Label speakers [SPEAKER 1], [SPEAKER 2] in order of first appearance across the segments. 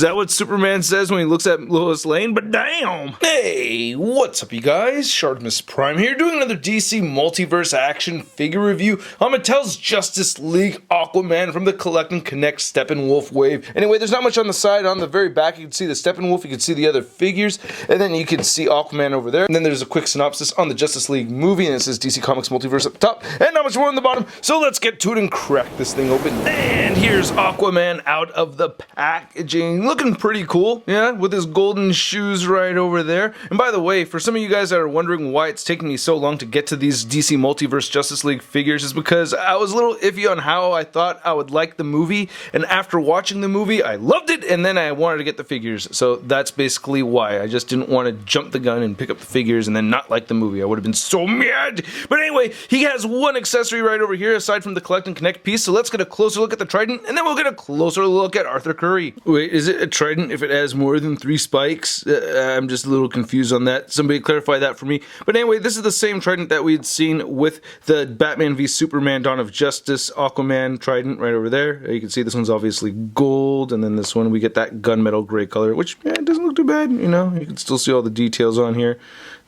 [SPEAKER 1] Is that what Superman says when he looks at Lois Lane? But damn! Hey, what's up you guys? Shartimus Prime here, doing another DC Multiverse action figure review on Mattel's Justice League Aquaman from the Collect and Connect Steppenwolf wave. Anyway, there's not much on the side. On the very back you can see the Steppenwolf, you can see the other figures, and then you can see Aquaman over there. And then there's a quick synopsis on the Justice League movie, and it says DC Comics Multiverse at the top, and not much more on the bottom. So let's get to it and crack this thing open. And here's Aquaman out of the packaging. Looking pretty cool, yeah, with his golden shoes right over there. And by the way, for some of you guys that are wondering why it's taking me so long to get to these DC Multiverse Justice League figures, is because I was a little iffy on how I thought I would like the movie, and after watching the movie, I loved it, and then I wanted to get the figures. So that's basically why. I just didn't want to jump the gun and pick up the figures and then not like the movie. I would have been so mad. But anyway, he has one accessory right over here aside from the Collect and Connect piece, so let's get a closer look at the Trident, and then we'll get a closer look at Arthur Curry. Wait, is it a Trident if it has more than 3 spikes? I'm just a little confused on that. Somebody clarify that for me. But anyway, this is the same Trident that we had seen with the Batman v Superman Dawn of Justice Aquaman Trident right over there. You can see this one's obviously gold, and then this one we get that gunmetal gray color, which it doesn't look too bad, you know. You can still see all the details on here.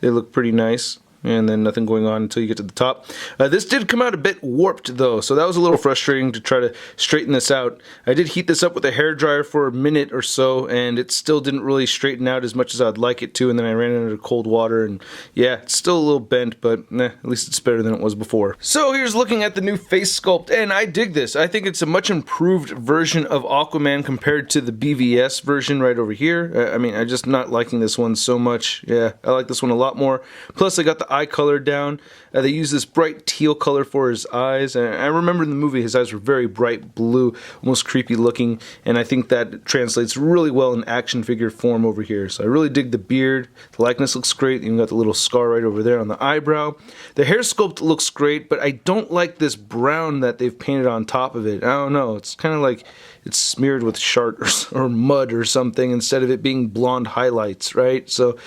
[SPEAKER 1] They look pretty nice. And then nothing going on until you get to the top. This did come out a bit warped though, so that was a little frustrating to try to straighten this out. I did heat this up with a hairdryer for a minute or so, and it still didn't really straighten out as much as I'd like it to, and then I ran it into cold water, and yeah, it's still a little bent, but at least it's better than it was before. So here's looking at the new face sculpt, and I dig this. I think it's a much improved version of Aquaman compared to the BVS version right over here. I mean, I'm just not liking this one so much. Yeah, I like this one a lot more. Plus, I got the eye color down. They use this bright teal color for his eyes, and I remember in the movie his eyes were very bright blue, almost creepy looking, and I think that translates really well in action figure form over here. So I really dig the beard. The likeness looks great. You got the little scar right over there on the eyebrow. The hair sculpt looks great, but I don't like this brown that they've painted on top of it. I don't know. It's kind of like it's smeared with shart or mud or something instead of it being blonde highlights, right? So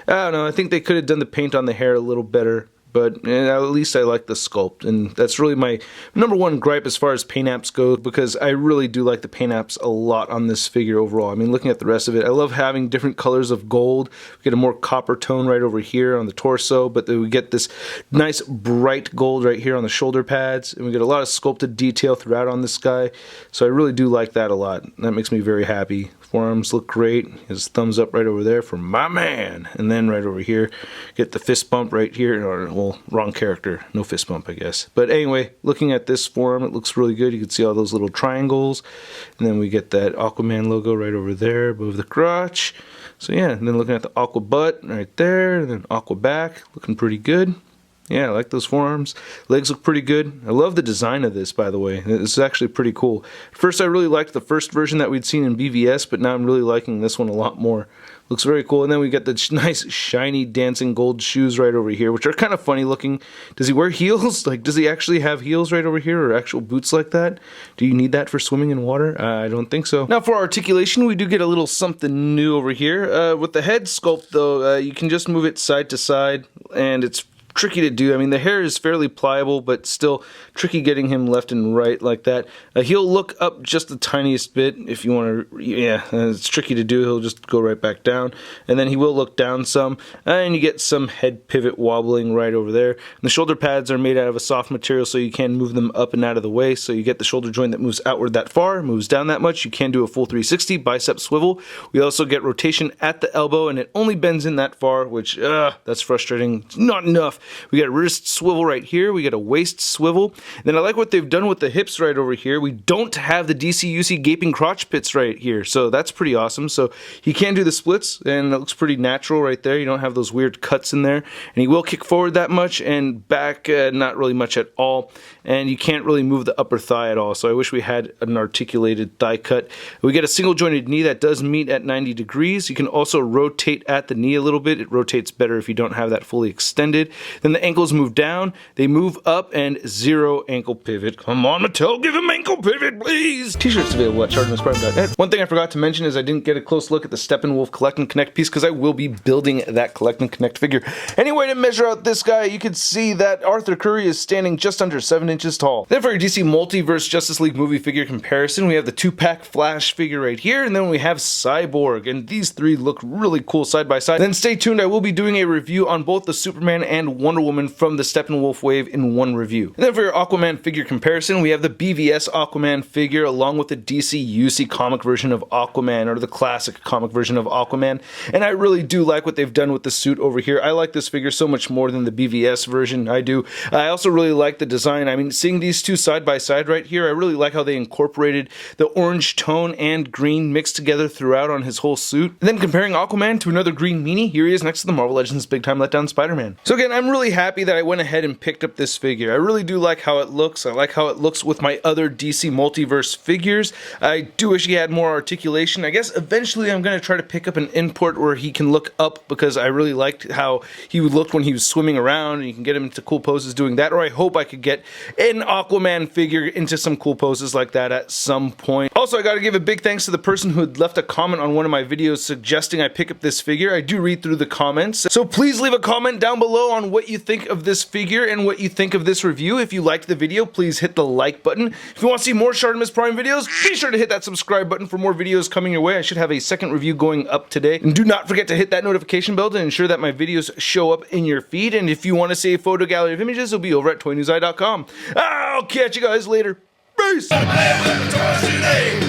[SPEAKER 1] I don't know. I think they could have done the paint on the hair a little better. But at least I like the sculpt, and that's really my number one gripe as far as paint apps go, because I really do like the paint apps a lot on this figure overall. I mean, looking at the rest of it, I love having different colors of gold. We get a more copper tone right over here on the torso, but then we get this nice bright gold right here on the shoulder pads, and we get a lot of sculpted detail throughout on this guy, so I really do like that a lot. That makes me very happy. Forearms look great. His thumbs up right over there for my man. And then right over here, get the fist bump right here. Or, well, wrong character. No fist bump, I guess. But anyway, looking at this forearm, it looks really good. You can see all those little triangles. And then we get that Aquaman logo right over there above the crotch. So yeah, and then looking at the Aqua butt right there. And then Aqua back, looking pretty good. Yeah, I like those forearms. Legs look pretty good. I love the design of this, by the way. It's actually pretty cool. First, I really liked the first version that we'd seen in BVS, but now I'm really liking this one a lot more. Looks very cool. And then we get the nice, shiny, dancing gold shoes right over here, which are kind of funny looking. Does he wear heels? Like, does he actually have heels right over here, or actual boots like that? Do you need that for swimming in water? I don't think so. Now, for articulation, we do get a little something new over here. With the head sculpt, though, you can just move it side to side, and it's tricky to do. I mean, the hair is fairly pliable, but still tricky getting him left and right like that. He'll look up just the tiniest bit if you want to, yeah, it's tricky to do. He'll just go right back down, and then he will look down some, and you get some head pivot wobbling right over there. And the shoulder pads are made out of a soft material, so you can move them up and out of the way, so you get the shoulder joint that moves outward that far, moves down that much. You can do a full 360 bicep swivel. We also get rotation at the elbow, and it only bends in that far, which, that's frustrating. It's not enough. We got a wrist swivel right here. We got a waist swivel. Then I like what they've done with the hips right over here. We don't have the DCUC gaping crotch pits right here, so that's pretty awesome. So he can do the splits, and it looks pretty natural right there. You don't have those weird cuts in there. And he will kick forward that much, and back not really much at all. And you can't really move the upper thigh at all, so I wish we had an articulated thigh cut. We get a single jointed knee that does meet at 90 degrees. You can also rotate at the knee a little bit. It rotates better if you don't have that fully extended. Then the ankles move down, they move up, and 0 ankle pivot. Come on, Mattel, give him ankle pivot, please! T-shirts available at ShartimusPrime.net. One thing I forgot to mention is I didn't get a close look at the Steppenwolf Collect and Connect piece because I will be building that Collect and Connect figure. Anyway, to measure out this guy, you can see that Arthur Curry is standing just under 7 inches tall. Then for your DC Multiverse Justice League movie figure comparison, we have the 2-pack Flash figure right here, and then we have Cyborg, and these three look really cool side by side. Then stay tuned, I will be doing a review on both the Superman and Wonder Woman from the Steppenwolf wave in one review. And then for your Aquaman figure comparison, we have the BVS Aquaman figure along with the DC UC comic version of Aquaman, or the classic comic version of Aquaman, and I really do like what they've done with the suit over here. I like this figure so much more than the BVS version. I do. I also really like the design. I mean, seeing these two side by side right here, I really like how they incorporated the orange tone and green mixed together throughout on his whole suit. And then comparing Aquaman to another green meanie, here he is next to the Marvel Legends Big Time Letdown Spider-Man. So again, I'm really happy that I went ahead and picked up this figure. I really do like how it looks. I like how it looks with my other DC Multiverse figures. I do wish he had more articulation. I guess eventually I'm going to try to pick up an import where he can look up, because I really liked how he looked when he was swimming around, and you can get him into cool poses doing that, or I hope I could get an Aquaman figure into some cool poses like that at some point. Also, I gotta give a big thanks to the person who had left a comment on one of my videos suggesting I pick up this figure. I do read through the comments, so please leave a comment down below on what you think of this figure and what you think of this review. If you liked the video, please hit the like button. If you want to see more Shartimus Prime videos, be sure to hit that subscribe button for more videos coming your way. I should have a second review going up today. And do not forget to hit that notification bell to ensure that my videos show up in your feed. And if you want to see a photo gallery of images, it'll be over at toynewseye.com. I'll catch you guys later. Peace!
[SPEAKER 2] I'm gonna play with my toys today.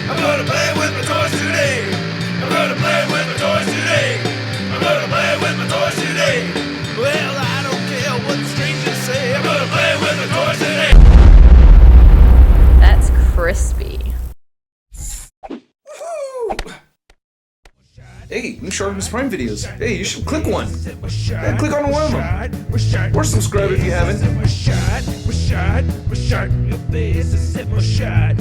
[SPEAKER 2] I'm gonna play with my toys today. I'm gonna play with my toys today. I'm gonna play with my toys today. Well, I don't care what the strangers say. I'm gonna play with my toys today.
[SPEAKER 3] That's crispy.
[SPEAKER 1] Hey, new Shartimus Prime videos. Hey, you should click one. Yeah, click on one of them. Or subscribe if you haven't.
[SPEAKER 2] We're shot. Your face is set. We're shot.